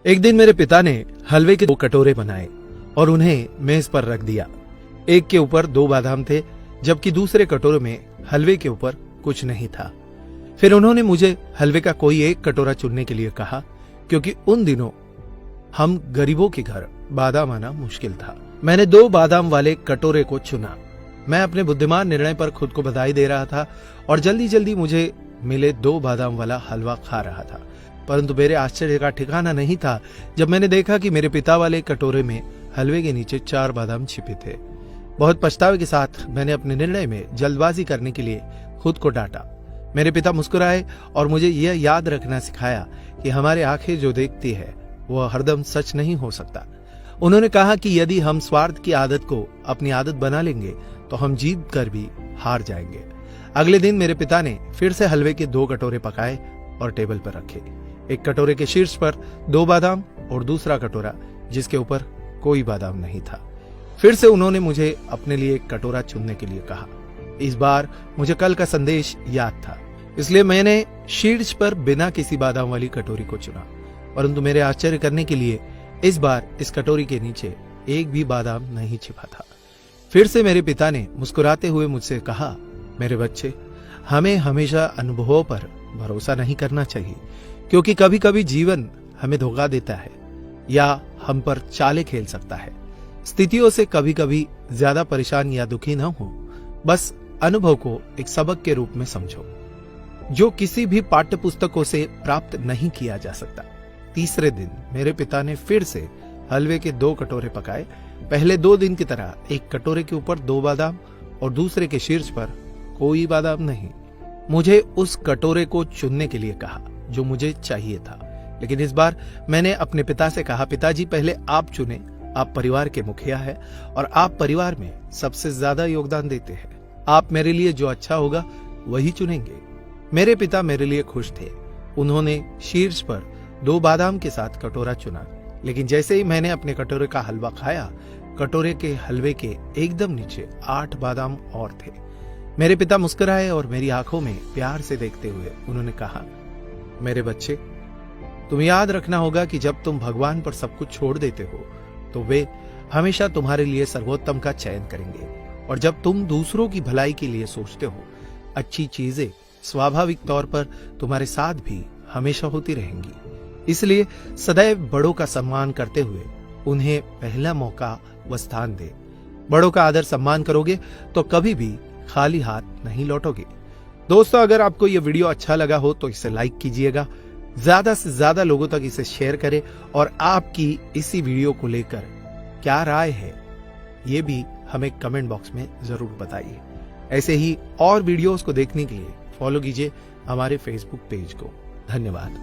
एक दिन मेरे पिता ने हलवे के 2 कटोरे बनाए और उन्हें मेज पर रख दिया। एक के ऊपर 2 बादाम थे, जबकि दूसरे कटोरे में हलवे के ऊपर कुछ नहीं था। फिर उन्होंने मुझे हलवे का कोई एक कटोरा चुनने के लिए कहा, क्योंकि उन दिनों हम गरीबों के घर बादाम आना मुश्किल था। मैंने 2 बादाम वाले कटोरे को चुना। मैं अपने बुद्धिमान निर्णय पर खुद को बधाई दे रहा था और जल्दी जल्दी मुझे मिले 2 बादाम वाला हलवा खा रहा था। परंतु मेरे आश्चर्य का ठिकाना नहीं था जब मैंने देखा कि मेरे पिता वाले कटोरे में हलवे के नीचे 4 बादाम छिपे थे। बहुत पछतावे के साथ मैंने अपने निर्णय में जल्दबाजी करने के लिए खुद को डांटा। मेरे पिता मुस्कुराए और मुझे यह याद रखना सिखाया कि हमारी आंखें जो देखती है वह हरदम सच नहीं हो सकता। उन्होंने कहा कि यदि हम स्वार्थ की आदत को अपनी आदत बना लेंगे तो हम जीत कर भी हार जाएंगे। अगले दिन मेरे पिता ने फिर से हलवे के 2 कटोरे पकाए और टेबल पर रखे। एक कटोरे के शीर्ष पर 2 बादाम और दूसरा कटोरा जिसके ऊपर कोई बादाम नहीं था। फिर से उन्होंने मुझे अपने लिए एक कटोरा चुनने के लिए कहा। इस बार मुझे कल का संदेश याद था, इसलिए मैंने शीर्ष पर बिना किसी बादाम वाली कटोरी को चुना। परंतु मेरे आश्चर्य करने के लिए इस बार इस कटोरी के नीचे एक भी बादाम नहीं छिपा था। फिर से मेरे पिता ने मुस्कुराते हुए मुझसे कहा, मेरे बच्चे, हमें हमेशा अनुभवों पर भरोसा नहीं करना चाहिए, क्योंकि कभी कभी जीवन हमें धोखा देता है या हम पर चालें खेल सकता है। स्थितियों से कभी कभी ज्यादा परेशान या दुखी न हो, बस अनुभव को एक सबक के रूप में समझो जो किसी भी पाठ्य पुस्तकों से प्राप्त नहीं किया जा सकता। तीसरे दिन मेरे पिता ने फिर से हलवे के 2 कटोरे पकाए। पहले 2 दिन की तरह एक कटोरे के ऊपर 2 बादाम और दूसरे के शीर्ष पर कोई बादाम नहीं। मुझे उस कटोरे को चुनने के लिए कहा जो मुझे चाहिए था, लेकिन इस बार मैंने अपने पिता से कहा, पिताजी पहले आप चुने। आप परिवार के मुखिया हैं और आप परिवार में सबसे ज्यादा योगदान देते हैं। आप मेरे लिए जो अच्छा होगा वही चुनेंगे। मेरे पिता मेरे लिए खुश थे। उन्होंने शीर्ष पर 2 बादाम के साथ कटोरा चुना, लेकिन जैसे ही मैंने अपने कटोरे का हलवा खाया, कटोरे के हलवे के एकदम नीचे 8 बादाम और थे। मेरे पिता मुस्कुराए और मेरी आंखों में प्यार से देखते हुए उन्होंने कहा, मेरे बच्चे, तुम याद रखना होगा कि जब तुम भगवान पर सब कुछ छोड़ देते हो तो वे हमेशा तुम्हारे लिए सर्वोत्तम का चयन करेंगे, और जब तुम दूसरों की भलाई के लिए सोचते हो, अच्छी चीजें स्वाभाविक तौर पर तुम्हारे साथ भी हमेशा होती रहेंगी। इसलिए सदैव बड़ों का सम्मान करते हुए उन्हें पहला मौका व स्थान दे। बड़ों का आदर सम्मान करोगे तो कभी भी खाली हाथ नहीं लौटोगे। दोस्तों, अगर आपको यह वीडियो अच्छा लगा हो तो इसे लाइक कीजिएगा, ज्यादा से ज्यादा लोगों तक इसे शेयर करें, और आपकी इसी वीडियो को लेकर क्या राय है ये भी हमें कमेंट बॉक्स में जरूर बताइए। ऐसे ही और वीडियोस को देखने के लिए फॉलो कीजिए हमारे फेसबुक पेज को। धन्यवाद।